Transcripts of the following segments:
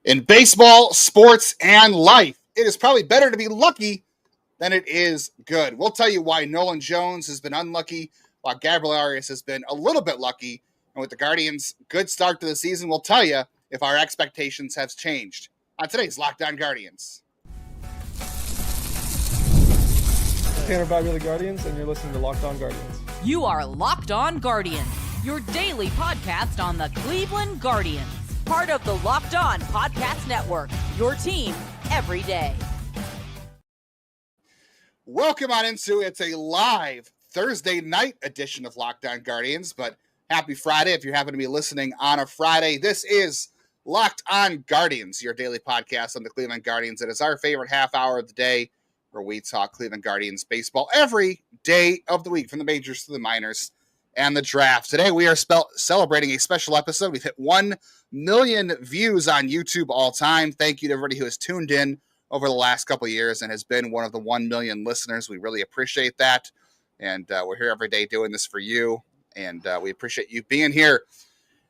In baseball, sports, and life, it is probably better to be lucky than it is good. We'll tell you why Nolan Jones has been unlucky, while Gabriel Arias has been a little bit lucky. And with the Guardians' good start to the season, we'll tell you if our expectations have changed. On today's Locked On Guardians. Tanner Bybee of the Guardians, and you're listening to Locked On Guardians. You are Locked On Guardians, your daily podcast on the Cleveland Guardians. Part of the Locked On Podcast Network, your team every day. Welcome on into it's a live Thursday night edition of Locked On Guardians, but happy Friday if you happen to be listening on a Friday. This is Locked On Guardians, your daily podcast on the Cleveland Guardians. It is our favorite half hour of the day where we talk Cleveland Guardians baseball every day of the week, from the majors to the minors and the draft. Today we are celebrating a special episode. We've hit 1 million views on YouTube all time. Thank you to everybody who has tuned in over the last couple of years and has been one of the 1 million listeners. We really appreciate that. And we're here every day doing this for you. And we appreciate you being here.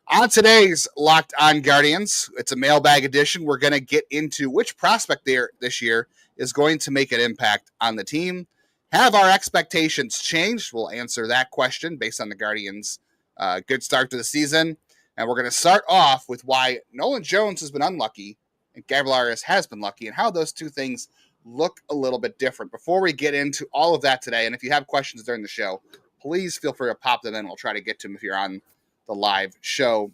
On today's Locked On Guardians, it's a mailbag edition. We're going to get into which prospect there this year is going to make an impact on the team. Have our expectations changed? We'll answer that question based on the Guardians' good start to the season. And we're going to start off with why Nolan Jones has been unlucky and Gabriel Arias has been lucky, and how those two things look a little bit different. Before we get into all of that today, and if you have questions during the show, please feel free to pop them in. We'll try to get to them if you're on the live show.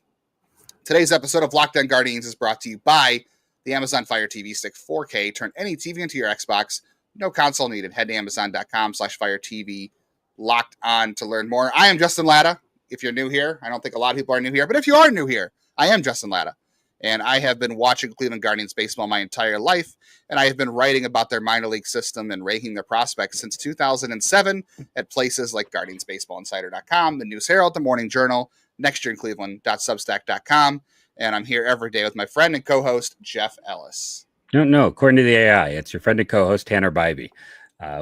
Today's episode of Locked On Guardians is brought to you by the Amazon Fire TV Stick 4K. Turn any TV into your Xbox. No console needed. Head to Amazon.com/Fire TV Locked On to learn more. I am Justin Lada. If you're new here, I don't think a lot of people are new here, but if you are new here, I am Justin Lada. And I have been watching Cleveland Guardians baseball my entire life, and I have been writing about their minor league system and ranking their prospects since 2007 at places like GuardiansBaseballInsider.com, the News Herald, the Morning Journal, nextyearincleveland.substack.com, and I'm here every day with my friend and co-host, Jeff Ellis. No, according to the AI, it's your friend and co-host, Tanner Bybee.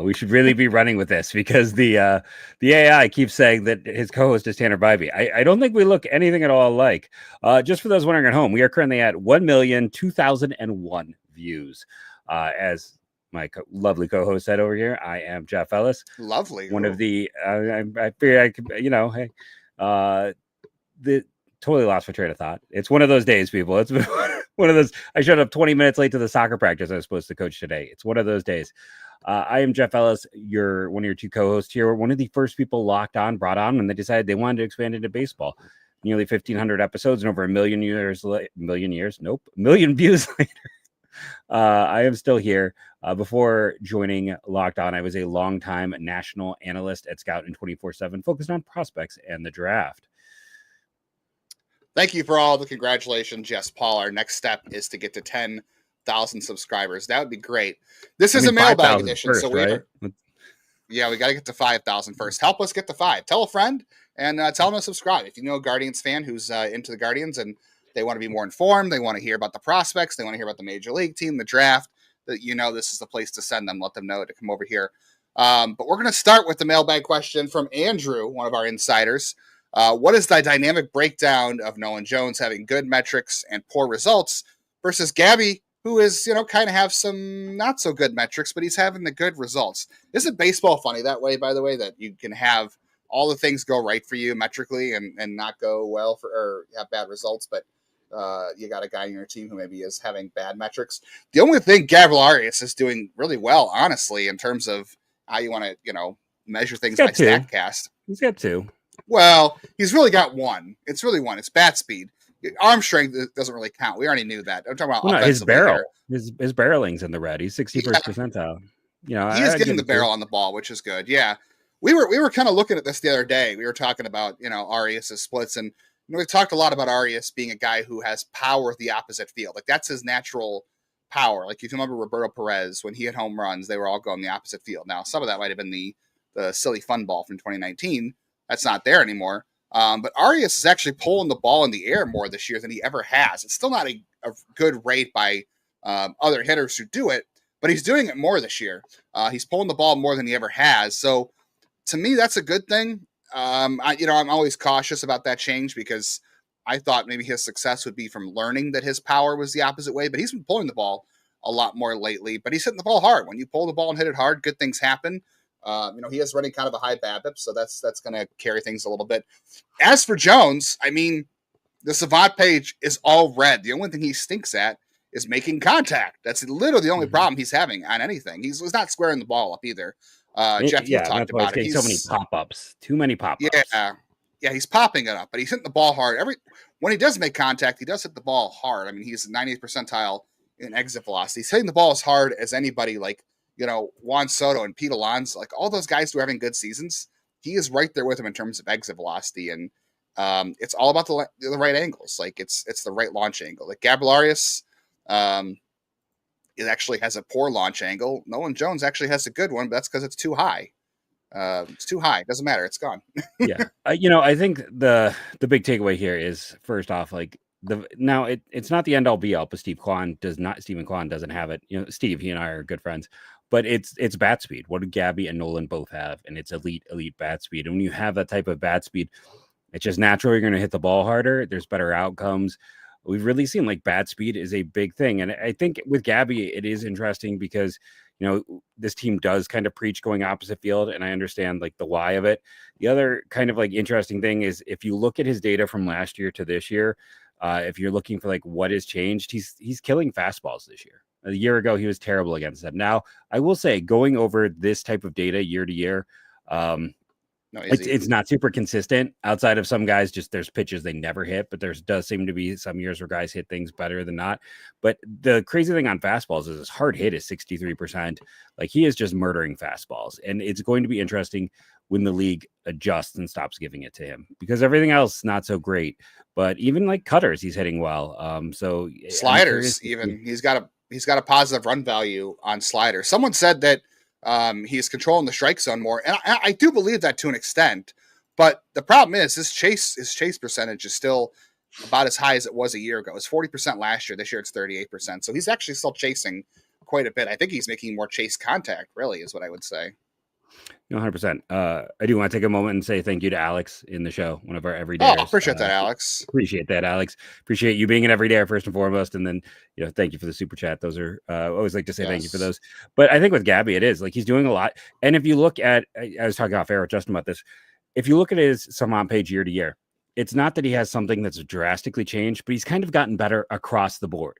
We should really be running with this because the AI keeps saying that his co-host is Tanner Bybee. I don't think we look anything at all alike. Just for those wondering at home, we are currently at 1,002,001 views. As my lovely co-host said over here, I am Jeff Ellis. Lovely. One of the, I figured I could, hey, totally lost my train of thought. It's one of those days, people. It's been one of those. I showed up 20 minutes late to the soccer practice I was supposed to coach today. It's one of those days. I am Jeff Ellis, one of your two co-hosts here. One of the first people brought on when they decided they wanted to expand into baseball. Nearly 1,500 episodes and over a million views later. I am still here. Before joining Locked On, I was a longtime national analyst at Scout and 24/7, focused on prospects and the draft. Thank you for all the congratulations, Jess Paul. Our next step is to get to 10,000 subscribers. That would be great. This is a mailbag edition, first, so we got to get to 5,000 first. Help us get to 5. Tell a friend and tell them to subscribe. If you know a Guardians fan who's into the Guardians and they want to be more informed, they want to hear about the prospects, they want to hear about the major league team, the draft, that this is the place to send them. Let them know to come over here. But we're going to start with the mailbag question from Andrew, one of our insiders. What is the dynamic breakdown of Nolan Jones having good metrics and poor results versus Gabby, who is, kind of have some not so good metrics, but he's having the good results? Isn't baseball funny that way, by the way, that you can have all the things go right for you metrically and not go well or have bad results, but you got a guy on your team who maybe is having bad metrics? The only thing Gabriel Arias is doing really well, honestly, in terms of how you want to, measure things by StatCast. He's got 2. Well, he's really got 1. It's really 1. It's bat speed. Arm strength doesn't really count. We already knew that. I'm talking about his barrel. His barreling's in the red. He's 61st percentile. He is getting the barrel on the ball, which is good. Yeah, we were kind of looking at this the other day. We were talking about Arias' splits, and we've talked a lot about Arias being a guy who has power at the opposite field. Like that's his natural power. Like if you remember Roberto Perez, when he had home runs, they were all going the opposite field. Now some of that might have been the silly fun ball from 2019. That's not there anymore. But Arias is actually pulling the ball in the air more this year than he ever has. It's still not a good rate by other hitters who do it, but he's doing it more this year. He's pulling the ball more than he ever has. So to me, that's a good thing. I'm always cautious about that change because I thought maybe his success would be from learning that his power was the opposite way, but he's been pulling the ball a lot more lately. But he's hitting the ball hard. When you pull the ball and hit it hard, good things happen. He is running kind of a high BABIP, so that's going to carry things a little bit. As for Jones, I mean, the Savant page is all red. The only thing he stinks at is making contact. That's literally the only problem he's having on anything. He's not squaring the ball up either. Jeff, you talked about it. He's so many pop-ups. Too many pop-ups. Yeah, he's popping it up, but he's hitting the ball hard. When he does make contact, he does hit the ball hard. I mean, he's 90th percentile in exit velocity. He's hitting the ball as hard as anybody, like, Juan Soto and Pete Alonso, like all those guys who are having good seasons. He is right there with him in terms of exit velocity, and it's all about the right angles. Like it's the right launch angle. Like Gabriel Arias, it actually has a poor launch angle. Nolan Jones actually has a good one, but that's because it's too high. It's too high. It doesn't matter. It's gone. Yeah. I think the big takeaway here is, first off, like it's not the end all be all, but Stephen Kwan doesn't have it. Steve, he and I are good friends, but it's bat speed. What do Gabby and Nolan both have? And it's elite bat speed. And when you have that type of bat speed, it's just natural. You're going to hit the ball harder. There's better outcomes. We've really seen like bat speed is a big thing. And I think with Gabby, it is interesting because, this team does kind of preach going opposite field, and I understand like the why of it. The other kind of like interesting thing is if you look at his data from last year to this year, if you're looking for like what has changed, he's killing fastballs this year. A year ago, he was terrible against them. Now, I will say going over this type of data year to year, it's not super consistent outside of some guys. Just there's pitches they never hit, but does seem to be some years where guys hit things better than not. But the crazy thing on fastballs is his hard hit is 63%. Like he is just murdering fastballs, and it's going to be interesting when the league adjusts and stops giving it to him because everything else not so great. But even like cutters, he's hitting well. So sliders, even he's got a positive run value on sliders. Someone said that. He's controlling the strike zone more, and I do believe that to an extent. But the problem is his chase percentage is still about as high as it was a year ago. It's 40% last year. This year it's 38%. So he's actually still chasing quite a bit. I think he's making more chase contact. Really, is what I would say. 100%. I do want to take a moment and say thank you to Alex in the show, one of our everydayers. Oh, appreciate that, Alex. Appreciate that, Alex. Appreciate you being an everydayer first and foremost, and then thank you for the super chat. Those are I always like to say thank you for those. But I think with Gabby, it is like he's doing a lot. And if you look at, I was talking off air with Justin about this. If you look at his Savant page year to year, it's not that he has something that's drastically changed, but he's kind of gotten better across the board.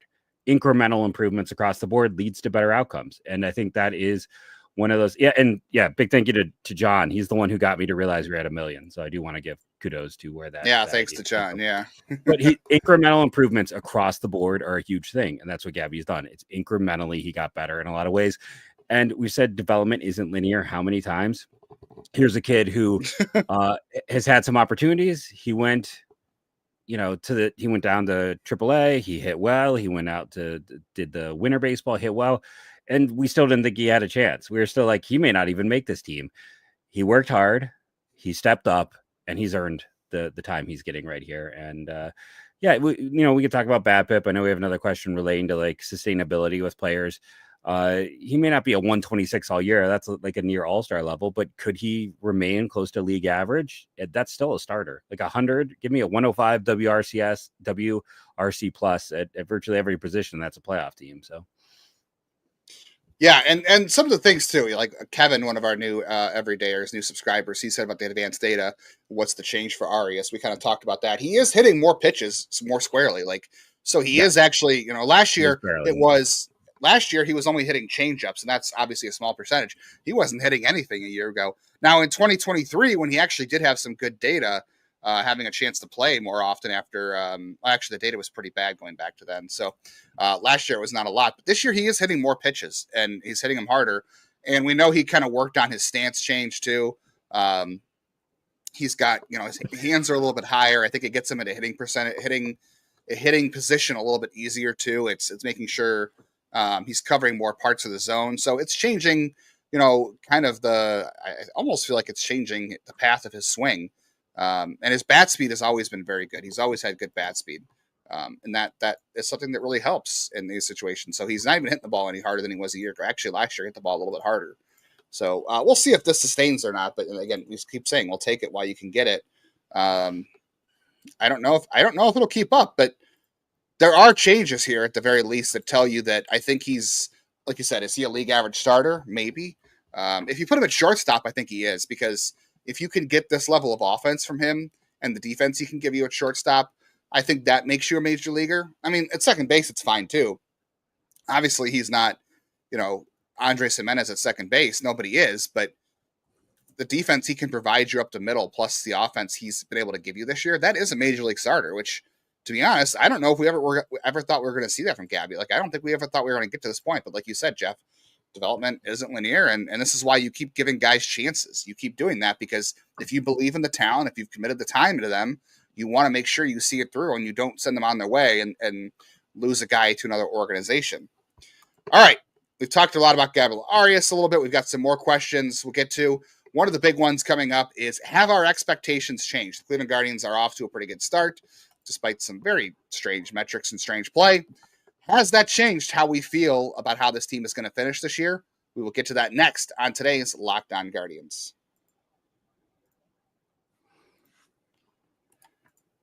Incremental improvements across the board leads to better outcomes, and I think that is one of those. Big thank you to John. He's the one who got me to realize we had 1 million. So I do want to give kudos to where that. Yeah, thanks to John. Yeah. But incremental improvements across the board are a huge thing. And that's what Gabby's done. It's incrementally, he got better in a lot of ways. And we said development isn't linear. How many times? Here's a kid who has had some opportunities. He went, he went down to AAA. He hit well. He went out did the winter baseball, hit well. And we still didn't think he had a chance. We were still like, he may not even make this team. He worked hard. He stepped up, and he's earned the time he's getting right here. And we could talk about BABIP. I know we have another question relating to like sustainability with players. He may not be a 126 all year. That's like a near all-star level, but could he remain close to league average? That's still a starter. Like 100, give me a 105 WRC plus at virtually every position. That's a playoff team. So. Yeah, and some of the things too, like Kevin, one of our new everydayers, new subscribers, he said about the advanced data, what's the change for Arias? We kind of talked about that. He is hitting more pitches more squarely. Like, so he is actually, last year he was only hitting changeups, and that's obviously a small percentage. He wasn't hitting anything a year ago. Now in 2023, when he actually did have some good data, having a chance to play more often after, actually the data was pretty bad going back to then. So last year it was not a lot, but this year he is hitting more pitches and he's hitting them harder. And we know he kind of worked on his stance change too. He's got, his hands are a little bit higher. I think it gets him at a hitting position a little bit easier too. It's making sure he's covering more parts of the zone. So it's changing, kind of I almost feel like it's changing the path of his swing. And his bat speed has always been very good. He's always had good bat speed. And that is something that really helps in these situations. So he's not even hitting the ball any harder than he was a year ago. Actually, last year he hit the ball a little bit harder. So we'll see if this sustains or not. But again, we keep saying we'll take it while you can get it. I don't know if it'll keep up, but there are changes here at the very least that tell you that I think he's, like you said, is he a league average starter? Maybe. If you put him at shortstop, I think he is, because if you can get this level of offense from him and the defense he can give you at shortstop, I think that makes you a major leaguer. I mean, at second base, it's fine too. Obviously, he's not, Andres Gimenez at second base. Nobody is, but the defense he can provide you up the middle, plus the offense he's been able to give you this year, that is a major league starter, which, to be honest, I don't know if we ever thought we were going to see that from Gabby. Like, I don't think we ever thought we were going to get to this point. But like you said, Jeff, development isn't linear. And this is why you keep giving guys chances. You keep doing that because if you believe in the talent, if you've committed the time to them, you want to make sure you see it through and you don't send them on their way and lose a guy to another organization. All right. We've talked a lot about Gabriel Arias a little bit. We've got some more questions we'll get to. One of the big ones coming up is, have our expectations changed? The Cleveland Guardians are off to a pretty good start, despite some very strange metrics and strange play. Has that changed how we feel about how this team is going to finish this year? We will get to that next on today's Locked On Guardians.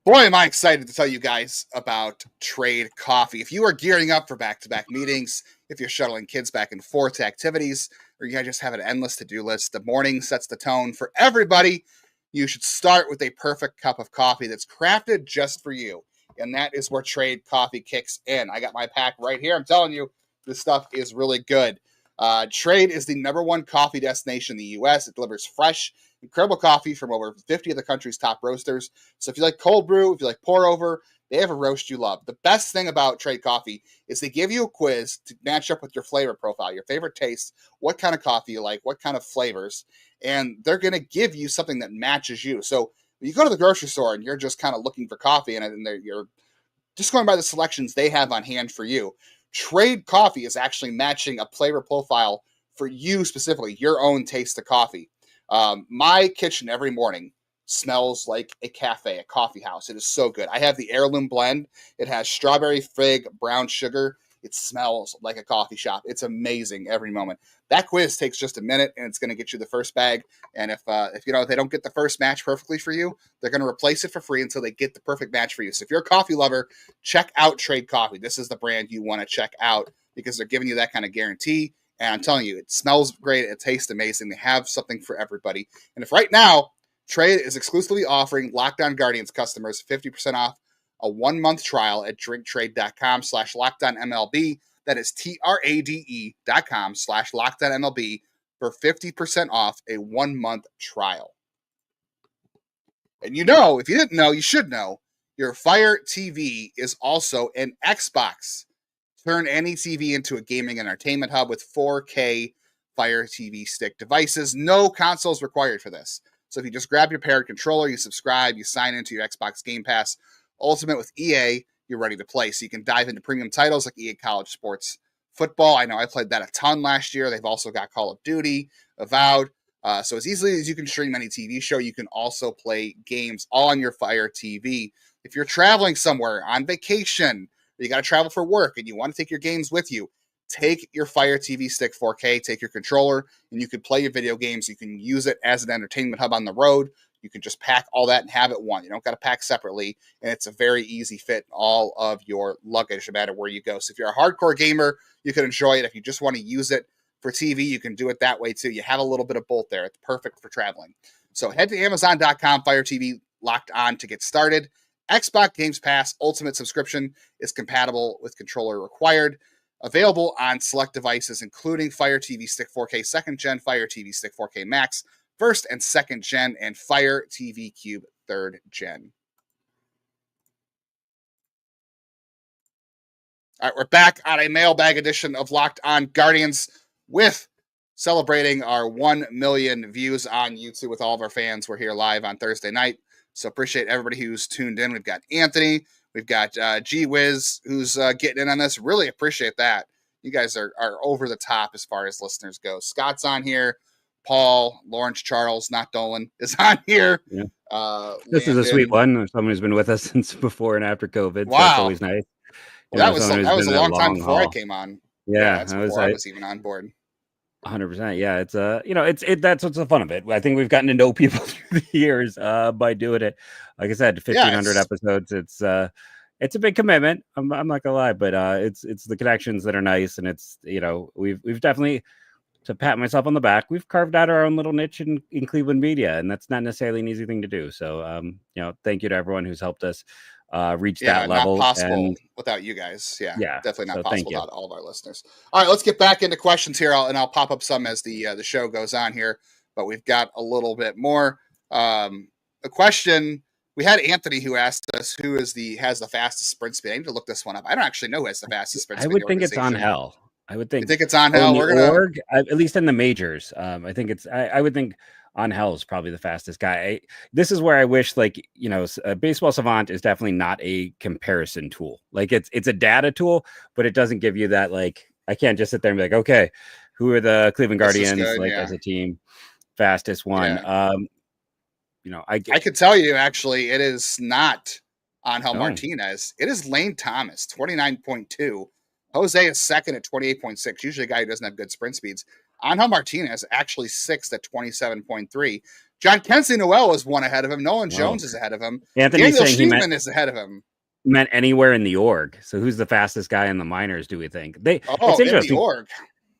Boy, am I excited to tell you guys about Trade Coffee. If you are gearing up for back-to-back meetings, if you're shuttling kids back and forth to activities, or you just have an endless to-do list, the morning sets the tone for everybody. You should start with a perfect cup of coffee that's crafted just for you. And that is where Trade Coffee kicks in. I got my pack right here. I'm telling you, this stuff is really good. Trade is the #1 coffee destination in the U.S. It delivers fresh, incredible coffee from over 50 of the country's top roasters. So if you like cold brew, if you like pour over, they have a roast you love. The best thing about Trade Coffee is they give you a quiz to match up with your flavor profile, your favorite tastes, what kind of coffee you like, what kind of flavors, and they're going to give you something that matches you. So when you go to the grocery store and you're just kind of looking for coffee and you're just going by the selections they have on hand for you, Trade Coffee is actually matching a flavor profile for you specifically, your own taste of coffee. My kitchen every morning smells like a cafe, a coffee house. It is so good. I have the heirloom blend. It has strawberry, fig, brown sugar. It smells like a coffee shop. It's amazing every moment. That quiz takes just a minute, and it's going to get you the first bag. And if they don't get the first match perfectly for you, they're going to replace it for free until they get the perfect match for you. So if you're a coffee lover, check out Trade Coffee. This is the brand you want to check out because they're giving you that kind of guarantee. And I'm telling you, it smells great. It tastes amazing. They have something for everybody. And if right now, Trade is exclusively offering Locked On Guardians customers 50% off a 1-month trial at drinktrade.com/LockedOnMLB. That is TRADE.com/LockedOnMLB for 50% off a 1-month trial. And if you didn't know, you should know, your Fire TV is also an Xbox. Turn any TV into a gaming entertainment hub with 4K Fire TV stick devices. No consoles required for this. So if you just grab your paired controller, you subscribe, you sign into your Xbox Game Pass Ultimate with EA, you're ready to play. So you can dive into premium titles like EA College Sports Football. I know I played that a ton last year. They've also got Call of Duty, Avowed. So as easily as you can stream any TV show, you can also play games all on your Fire TV. If you're traveling somewhere on vacation, or you got to travel for work and you want to take your games with you, take your Fire TV Stick 4K, take your controller, and you can play your video games. You can use it as an entertainment hub on the road. You can just pack all that and have it one. You don't got to pack separately, and it's a very easy fit in all of your luggage, no matter where you go. So if you're a hardcore gamer, you can enjoy it. If you just want to use it for TV, you can do it that way too. You have a little bit of both there. It's perfect for traveling. So head to Amazon.com, Fire TV Locked On to get started. Xbox Games Pass Ultimate subscription is compatible with controller required. Available on select devices, including Fire TV Stick 4K 2nd Gen, Fire TV Stick 4K Max, 1st and 2nd Gen, and Fire TV Cube 3rd Gen. All right, we're back on a mailbag edition of Locked On Guardians with celebrating our 1 million views on YouTube with all of our fans. We're here live on Thursday night, so appreciate everybody who's tuned in. We've got Anthony. We've got G-Wiz who's getting in on this. Really appreciate that. You guys are over the top as far as listeners go. Scott's on here. Paul, Lawrence Charles, not Dolan, is on here. Yeah. This is a sweet one. Someone who's been with us since before and after COVID. Wow. So that's always nice. Well, that was a long time before I came on. Yeah, that's before I was even on board. 100%. Yeah, it's that's what's the fun of it. I think we've gotten to know people through the years by doing it. Like I said, 1,500 episodes. It's a big commitment. I'm not gonna lie, but it's the connections that are nice, and it's we've definitely, to pat myself on the back, we've carved out our own little niche in Cleveland media, and that's not necessarily an easy thing to do. So thank you to everyone who's helped us reach that level. Not possible and without you guys. Yeah, definitely not so possible without all of our listeners. All right, let's get back into questions here, and I'll pop up some as the show goes on here. But we've got a little bit more. A question we had Anthony who asked us who has the fastest sprint speed. I need to look this one up. I don't actually know who has the fastest sprint speed. I would think it's on Hell. I would think. You think it's on Hell? We're gonna org, at least in the majors. I think it's. I would think on Hell is probably the fastest guy. This is where I wish, Baseball Savant is definitely not a comparison tool. Like it's a data tool, but it doesn't give you that. Like I can't just sit there and be like, okay, who are the Cleveland Guardians as a team fastest one? Yeah. I could tell you actually, it is not Angel Martinez. It is Lane Thomas, 29.2. Jose is second at 28.6. Usually a guy who doesn't have good sprint speeds. Angel Martinez actually sixth at 27.3. John Kensey Noel is one ahead of him. Nolan Jones is ahead of him. Anthony's Daniel saying Schneeman is ahead of him. Meant anywhere in the org. So who's the fastest guy in the minors, do we think? It's in interesting. the org.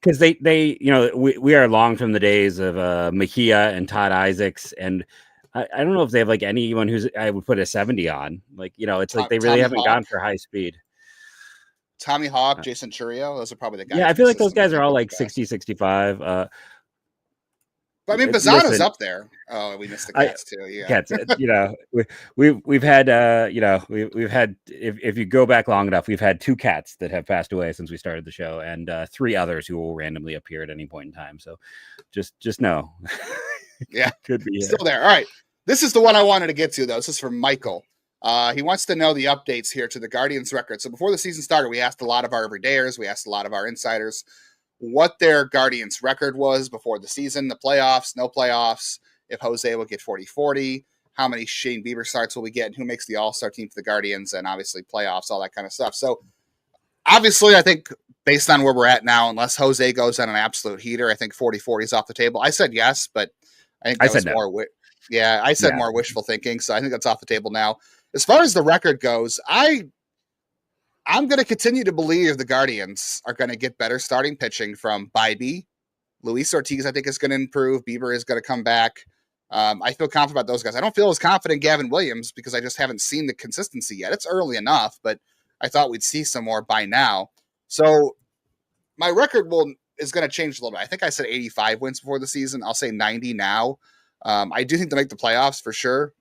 Because we are long from the days of Mejia and Todd Isaacs, and I don't know if they have anyone who's I would put a 70 on. It's like they really haven't gone for high speed. Tommy Hawk, Jason Churio, those are probably the guys. Yeah, I feel like those guys are all 60, 65. But I mean, Bazzano's up there. Oh, we missed the Cats too. Yeah, Cats. We've had we've had if you go back long enough, we've had 2 Cats that have passed away since we started the show, and 3 others who will randomly appear at any point in time. So just know, could be still there. All right, this is the one I wanted to get to though. This is from Michael. He wants to know the updates here to the Guardians record. So before the season started, we asked a lot of our everydayers, we asked a lot of our insiders what their Guardians record was before the season, the playoffs, no playoffs, if Jose will get 40-40, how many Shane Bieber starts will we get, and who makes the all-star team for the Guardians, and obviously playoffs, all that kind of stuff. So obviously, I think based on where we're at now, unless Jose goes on an absolute heater, I think 40-40 is off the table. I said yes, but I think that was no. more I said more wishful thinking, so I think that's off the table now. As far as the record goes, I'm going to continue to believe the Guardians are going to get better starting pitching from Bybee. Luis Ortiz, I think, is going to improve. Bieber is going to come back. I feel confident about those guys. I don't feel as confident in Gavin Williams because I just haven't seen the consistency yet. It's early enough, but I thought we'd see some more by now. So my record is going to change a little bit. I think I said 85 wins before the season. I'll say 90 now. I do think they'll make the playoffs for sure.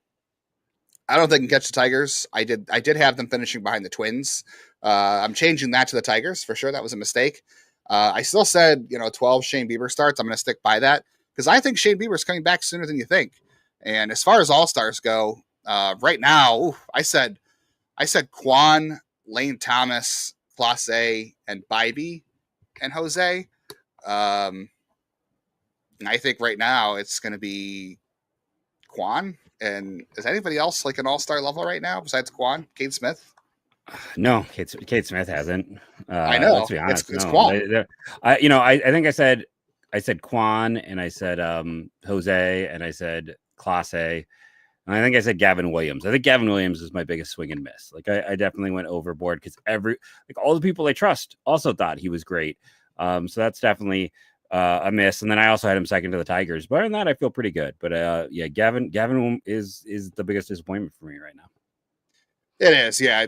I don't think they can catch the Tigers. I did have them finishing behind the Twins. I'm changing that to the Tigers for sure. That was a mistake. I still said, 12 Shane Bieber starts. I'm going to stick by that because I think Shane Bieber is coming back sooner than you think. And as far as all-stars go, right now, I said Quan, Lane Thomas, Clase, and Bybee and Jose. And I think right now it's going to be Quan. And is anybody else an all-star level right now besides Quan? Cade Smith? No, Cade Smith hasn't. I know. Let's be honest. It's Quan. I think I said Quan, and I said Jose, and I said Clase, and I think I said Gavin Williams. I think Gavin Williams is my biggest swing and miss. I definitely went overboard because all the people I trust also thought he was great. So that's definitely a miss. And then I also had him second to the Tigers. But other than that, I feel pretty good. But Gavin is the biggest disappointment for me right now. It is, yeah. I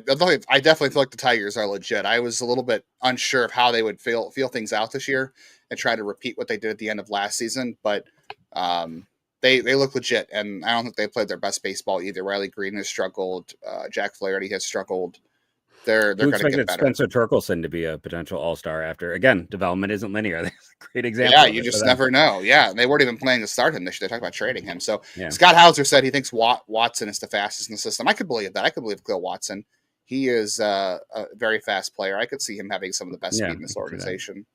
definitely feel like the Tigers are legit. I was a little bit unsure of how they would feel things out this year and try to repeat what they did at the end of last season. But they look legit, and I don't think they played their best baseball either. Riley Green has struggled. Jack Flaherty has struggled. They're going to get better. Spencer Torkelson to be a potential all-star after, again, development isn't linear. That's a great example. Yeah, you just never know. Yeah, they weren't even planning to start him this year. They talked about trading him. So Scott Hauser said he thinks Watson is the fastest in the system. I could believe that. I could believe Gil Watson. He is a very fast player. I could see him having some of the best speed in this organization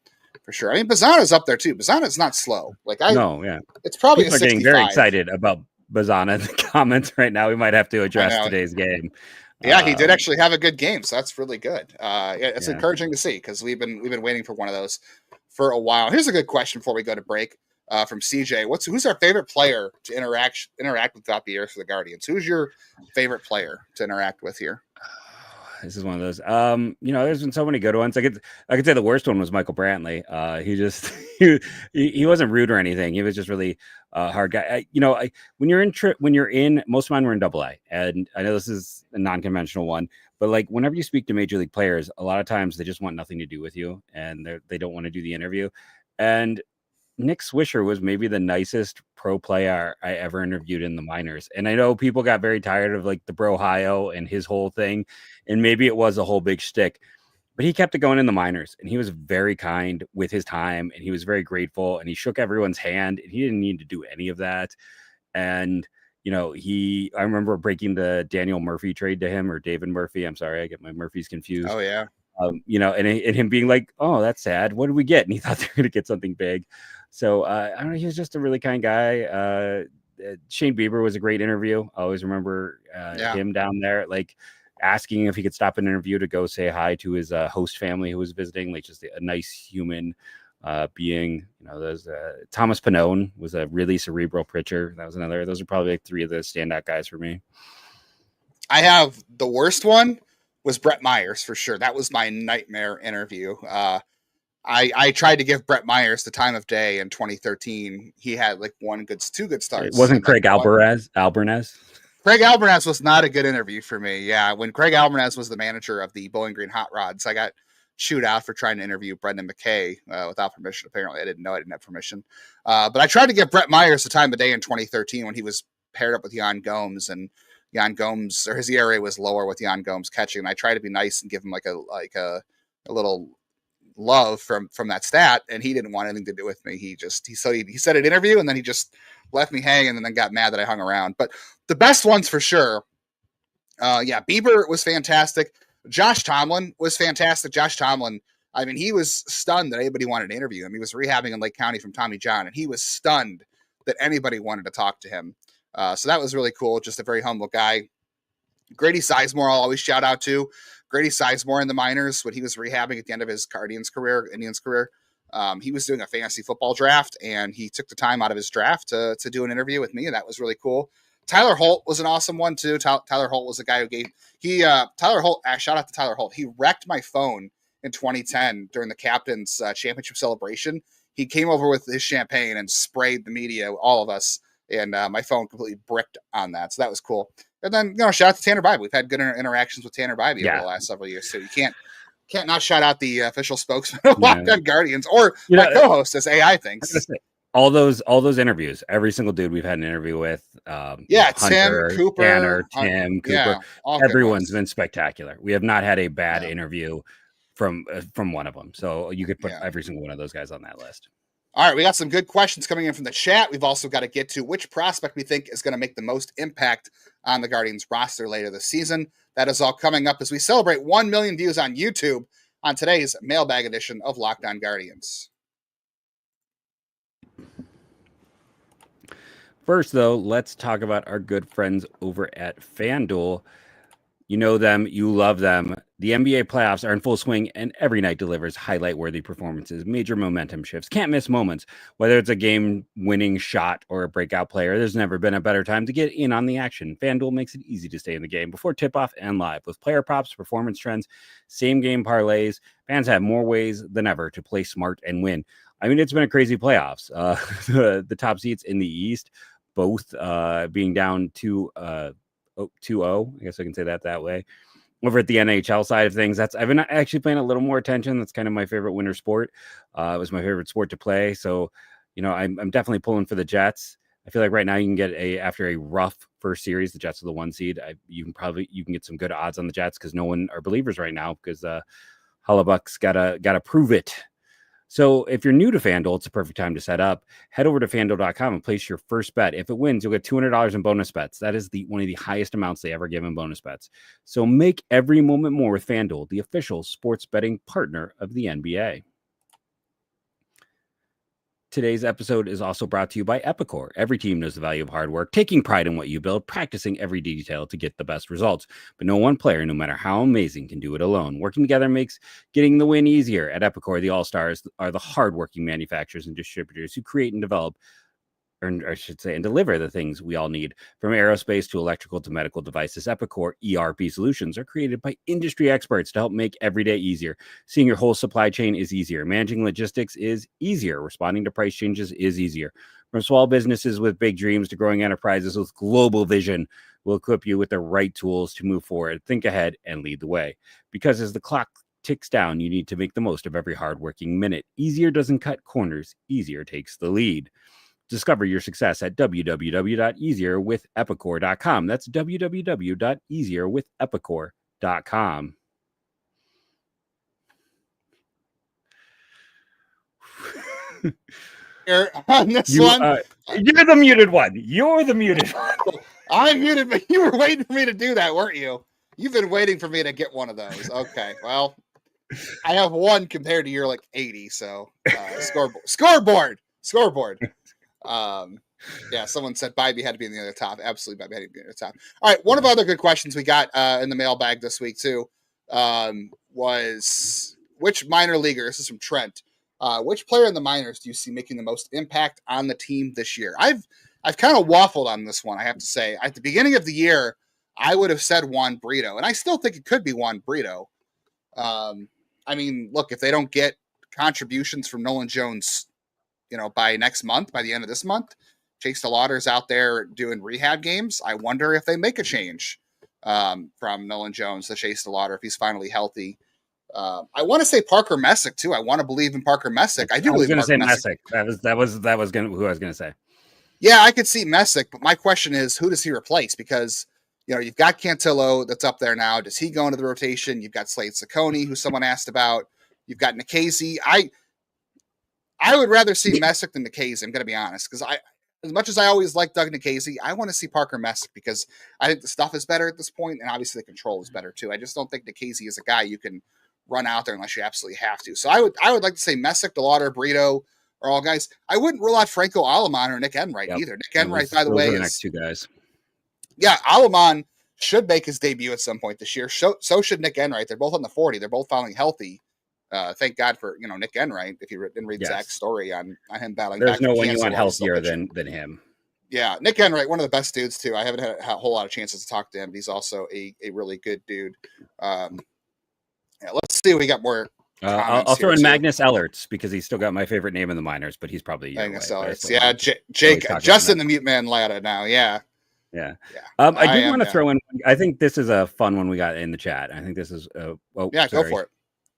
for sure. I mean, Bazzana's up there too. Bazzana's not slow. It's probably people are getting very excited about Bazzana in the comments right now. We might have to address today's game. Yeah, he did actually have a good game, so that's really good. It's encouraging to see because we've been waiting for one of those for a while. Here's a good question before we go to break from CJ. Who's our favorite player to interact with throughout the years for the Guardians? Who's your favorite player to interact with here? This is one of those. There's been so many good ones. I could say the worst one was Michael Brantley. He just he wasn't rude or anything. He was just really hard guy. When you're in, most of mine were in AA, and I know this is a non-conventional one, but like whenever you speak to major league players, a lot of times they just want nothing to do with you, and they don't want to do the interview. And Nick Swisher was maybe the nicest pro player I ever interviewed in the minors. And I know people got very tired of like the Brohio and his whole thing. And maybe it was a whole big shtick, but he kept it going in the minors, and he was very kind with his time, and he was very grateful, and he shook everyone's hand, and he didn't need to do any of that. And, I remember breaking the Daniel Murphy trade to him, or David Murphy. I'm sorry, I get my Murphys confused. Oh yeah. And him being like, "Oh, that's sad. What did we get?" And he thought they were going to get something big. So I don't know. He was just a really kind guy. Shane Bieber was a great interview. I always remember him down there, like asking if he could stop an interview to go say hi to his host family who was visiting. Like just a nice human being. There's Thomas Pannone was a really cerebral pitcher. That was another. Those are probably like three of the standout guys for me. I have the worst one was Brett Myers for sure. That was my nightmare interview. I tried to give Brett Myers the time of day in 2013. He had like two good starts. It wasn't Craig Albernez. Craig Albernez was not a good interview for me. Yeah, when Craig Albernez was the manager of the Bowling Green Hot Rods, I got chewed out for trying to interview Brendan McKay without permission. Apparently, I didn't know I didn't have permission. But I tried to give Brett Myers the time of day in 2013 when he was paired up with Yan Gomes, and Yan Gomes, or his ERA was lower with Yan Gomes catching. And I tried to be nice and give him like a little love from that stat, and he didn't want anything to do with me. He said an interview, and then he just left me hanging, and then got mad that I hung around. But the best ones for sure. Bieber was fantastic. Josh Tomlin was fantastic. Josh Tomlin, I mean, he was stunned that anybody wanted to interview him. He was rehabbing in Lake County from Tommy John, and he was stunned that anybody wanted to talk to him. So that was really cool. Just a very humble guy. Grady Sizemore, I'll always shout out to. Grady Sizemore in the minors, when he was rehabbing at the end of his Indians career, he was doing a fantasy football draft, and he took the time out of his draft to do an interview with me, and that was really cool. Tyler Holt was an awesome one too. Tyler Holt was a guy who shout out to Tyler Holt. He wrecked my phone in 2010 during the captain's championship celebration. He came over with his champagne and sprayed the media, all of us, and my phone completely bricked on that. So that was cool. And then, shout out to Tanner Bybee. We've had good interactions with Tanner Bybee over the last several years, so you can't not shout out the official spokesman of Locked On Guardians, or my co-host, as AI thinks. All those interviews, every single dude we've had an interview with, Hunter, Tim, Cooper, Tanner, Tim, Cooper, everyone's been spectacular. We have not had a bad interview from one of them, so you could put every single one of those guys on that list. All right, we got some good questions coming in from the chat. We've also got to get to which prospect we think is going to make the most impact on the Guardians roster later this season. That is all coming up as we celebrate 1 million views on YouTube on today's mailbag edition of Locked On Guardians. First, though, let's talk about our good friends over at FanDuel. You know them, you love them. The NBA playoffs are in full swing, and every night delivers highlight-worthy performances, major momentum shifts, can't miss moments. Whether it's a game-winning shot or a breakout player, there's never been a better time to get in on the action. FanDuel makes it easy to stay in the game before tip-off and live. With player props, performance trends, same-game parlays, fans have more ways than ever to play smart and win. I mean, it's been a crazy playoffs. The top seats in the East, both being down 2-0. I guess I can say that way. Over at the NHL side of things, I've been actually paying a little more attention. That's kind of my favorite winter sport. It was my favorite sport to play. So, I'm definitely pulling for the Jets. I feel like right now you can get after a rough first series, the Jets are the 1 seed. You can get some good odds on the Jets because no one are believers right now because Hullebuck's gotta prove it. So if you're new to FanDuel, it's a perfect time to set up. Head over to FanDuel.com and place your first bet. If it wins, you'll get $200 in bonus bets. That is one of the highest amounts they ever give in bonus bets. So make every moment more with FanDuel, the official sports betting partner of the NBA. Today's episode is also brought to you by Epicor. Every team knows the value of hard work, taking pride in what you build, practicing every detail to get the best results. But no one player, no matter how amazing, can do it alone. Working together makes getting the win easier. At Epicor, the All-Stars are the hardworking manufacturers and distributors who create and develop, or I should say, and deliver the things we all need. From aerospace to electrical to medical devices, Epicor ERP solutions are created by industry experts to help make every day easier. Seeing your whole supply chain is easier. Managing logistics is easier. Responding to price changes is easier. From small businesses with big dreams to growing enterprises with global vision, we'll equip you with the right tools to move forward, think ahead, and lead the way. Because as the clock ticks down, you need to make the most of every hardworking minute. Easier doesn't cut corners. Easier takes the lead. Discover your success at www.easierwithepicor.com. That's www.easierwithepicor.com. On this one, you're the muted one. You're the muted one. I'm muted, but you were waiting for me to do that, weren't you? You've been waiting for me to get one of those. Okay, well, I have one compared to your like 80. So scoreboard. Yeah, someone said Bybee had to be in the other top. Absolutely, Bybee had to be in the other top. All right, one of the other good questions we got in the mailbag this week too was which minor leaguer, this is from Trent, which player in the minors do you see making the most impact on the team this year? I've kind of waffled on this one, I have to say. At the beginning of the year, I would have said Juan Brito, and I still think it could be Juan Brito. I mean, look, if they don't get contributions from Nolan Jones, by next month, by the end of this month, Chase DeLauter's out there doing rehab games. I wonder if they make a change from Nolan Jones to Chase DeLauter if he's finally healthy. I want to say Parker Messick too. I want to believe in Parker Messick. I was going to say Messick. That was who I was going to say. Yeah, I could see Messick, but my question is, who does he replace? Because you've got Cantillo that's up there now. Does he go into the rotation? You've got Slade Ciccone, who someone asked about. You've got Nikhazy. I would rather see Messick than Nikhazy, I'm going to be honest, because as much as I always like Doug Nikhazy, I want to see Parker Messick because I think the stuff is better at this point, and obviously the control is better too. I just don't think Nikhazy is a guy you can run out there unless you absolutely have to. So I would like to say Messick, DeLauter, Brito are all guys. I wouldn't rule out Franco Alamon or Nick Enright either. Nick Enright, by the way, are the next two guys. Yeah, Alamon should make his debut at some point this year. So should Nick Enright. They're both on the 40. They're both finally healthy. Thank God for Nick Enright. If you didn't read Zach's story on him battling, there's no one you want healthier than him. Yeah, Nick Enright, one of the best dudes too. I haven't had a whole lot of chances to talk to him, but he's also a really good dude. Let's see if we got more. I'll throw in Magnus Ellerts because he's still got my favorite name in the minors, but he's probably Magnus Ellerts. Yeah, Jake, Justin the Mute Man Lada now. Yeah. I do want to throw in. I think this is a fun one we got in the chat. I think this is. Go for it.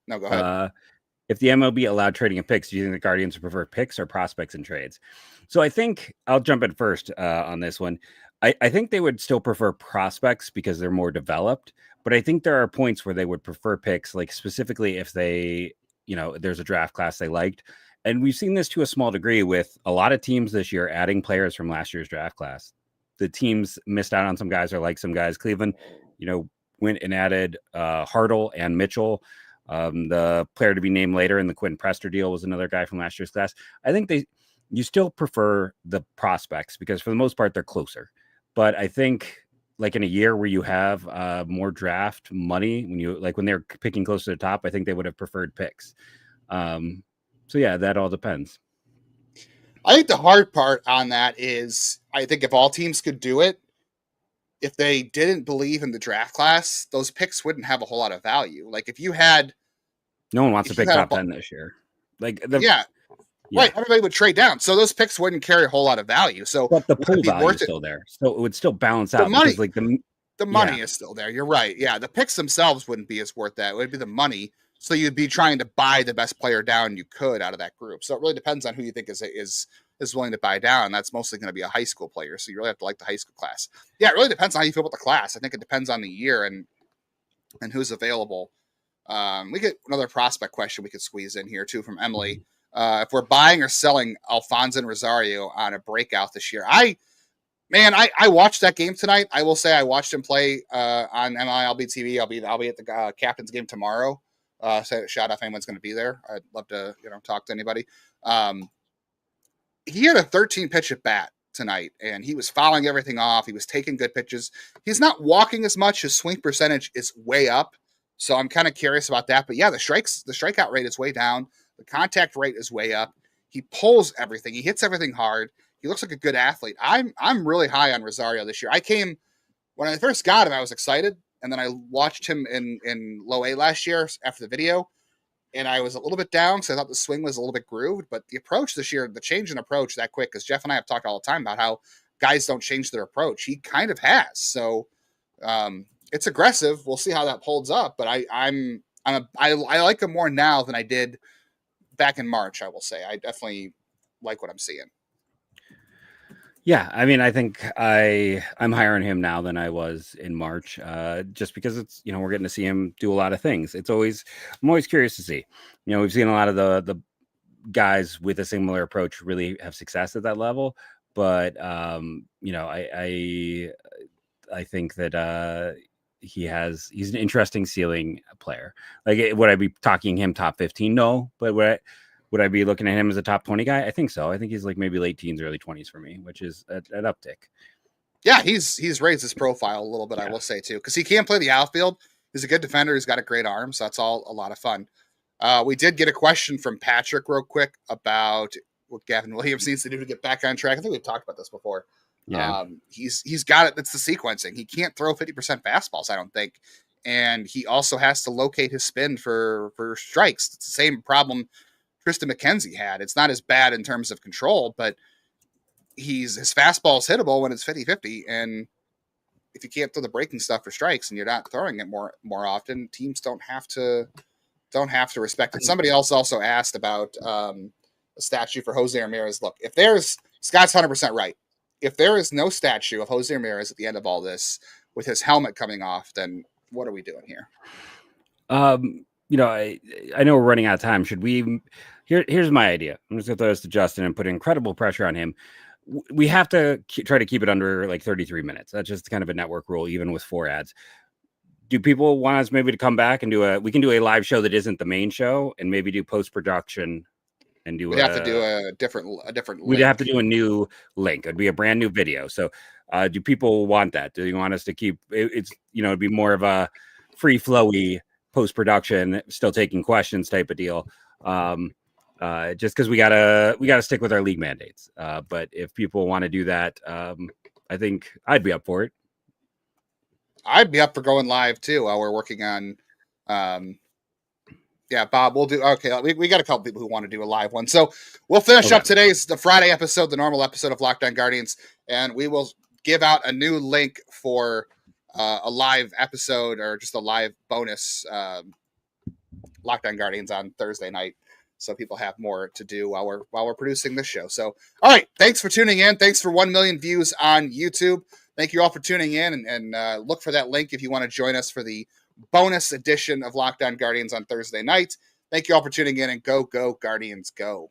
No, go ahead. If the MLB allowed trading of picks, do you think the Guardians would prefer picks or prospects in trades? So I think I'll jump in first on this one. I think they would still prefer prospects because they're more developed, but I think there are points where they would prefer picks, like specifically if they, there's a draft class they liked. And we've seen this to a small degree with a lot of teams this year adding players from last year's draft class. The teams missed out on some guys or like some guys. Cleveland, went and added Hartle and Mitchell. The player to be named later in the Quentin Prester deal was another guy from last year's class. I think you still prefer the prospects because for the most part, they're closer. But I think like in a year where you have more draft money, when they're picking close to the top, I think they would have preferred picks. So yeah, that all depends. I think the hard part on that is I think if all teams could do it, if they didn't believe in the draft class, those picks wouldn't have a whole lot of value. Like if you had, no one wants to pick top 10 this year. Right. Everybody would trade down, so those picks wouldn't carry a whole lot of value. So, but the pool value is still there, so it would still balance out. The money is still there. You're right. Yeah, the picks themselves wouldn't be as worth that. It would be the money. So you'd be trying to buy the best player down you could out of that group. So it really depends on who you think is willing to buy down. That's mostly going to be a high school player. So you really have to like the high school class. Yeah, it really depends on how you feel about the class. I think it depends on the year and who's available. We get another prospect question we could squeeze in here too from Emily. If we're buying or selling Alfonso and Rosario on a breakout this year, I watched that game tonight. I will say I watched him play on MILB TV. I'll be at the captain's game tomorrow. So shout out if anyone's going to be there. I'd love to talk to anybody. he had a 13 pitch at bat tonight, and he was fouling everything off. He was taking good pitches. He's not walking as much. His swing percentage is way up. So I'm kind of curious about that. But yeah, the strikeout rate is way down. The contact rate is way up. He pulls everything. He hits everything hard. He looks like a good athlete. I'm really high on Rosario this year. When I first got him, I was excited. And then I watched him in low A last year after the video. And I was a little bit down because I thought the swing was a little bit grooved. But the approach this year, the change in approach that quick, because Jeff and I have talked all the time about how guys don't change their approach. He kind of has. So it's aggressive. We'll see how that holds up. But I like him more now than I did back in March, I will say. I definitely like what I'm seeing. Yeah, I mean, I think I'm higher on him now than I was in March, just because it's, we're getting to see him do a lot of things. I'm always curious to see. We've seen a lot of the guys with a similar approach really have success at that level, but I think that he's an interesting ceiling player. Like, would I be talking him top 15? No, but would I be looking at him as a top 20 guy? I think so. I think he's like maybe late teens, early 20s for me, which is an uptick. Yeah, he's raised his profile a little bit, yeah. I will say, too, because he can play the outfield. He's a good defender. He's got a great arm, so that's all a lot of fun. We did get a question from Patrick real quick about what Gavin Williams needs to do to get back on track. I think we've talked about this before. Yeah. He's got it. It's the sequencing. He can't throw 50% fastballs, I don't think. And he also has to locate his spin for strikes. It's the same problem Tristan McKenzie had. It's not as bad in terms of control, but his fastball is hittable when it's 50-50. And if you can't throw the breaking stuff for strikes and you're not throwing it more often, teams don't have to respect it. Somebody else also asked about a statue for Jose Ramirez. Look, Scott's 100% right. If there is no statue of Jose Ramirez at the end of all this with his helmet coming off, then what are we doing here? I know we're running out of time. Should we? Here's my idea. I'm just gonna throw this to Justin and put incredible pressure on him. We have to try to keep it under like 33 minutes. That's just kind of a network rule, even with 4 ads. Do people want us maybe to come back and we can do a live show that isn't the main show and maybe do post-production and do we'd have to do a different we'd have to do a new link. It'd be a brand new video. So do people want that? Do you want us to keep it's it'd be more of a free flowy post-production, still taking questions type of deal, just because we gotta stick with our league mandates, but if people want to do that, I think I'd be up for it. I'd be up for going live too while we're working on Bob, we'll do we got a couple people who want to do a live one, so we'll finish up the Friday episode, the normal episode of Locked On Guardians, and we will give out a new link for a live episode or just a live bonus Locked On Guardians on Thursday night, so people have more to do while we're producing this show. So, all right, thanks for tuning in. Thanks for 1 million views on YouTube. Thank you all for tuning in, and look for that link if you want to join us for the bonus edition of Locked On Guardians on Thursday night. Thank you all for tuning in, and go Guardians, go.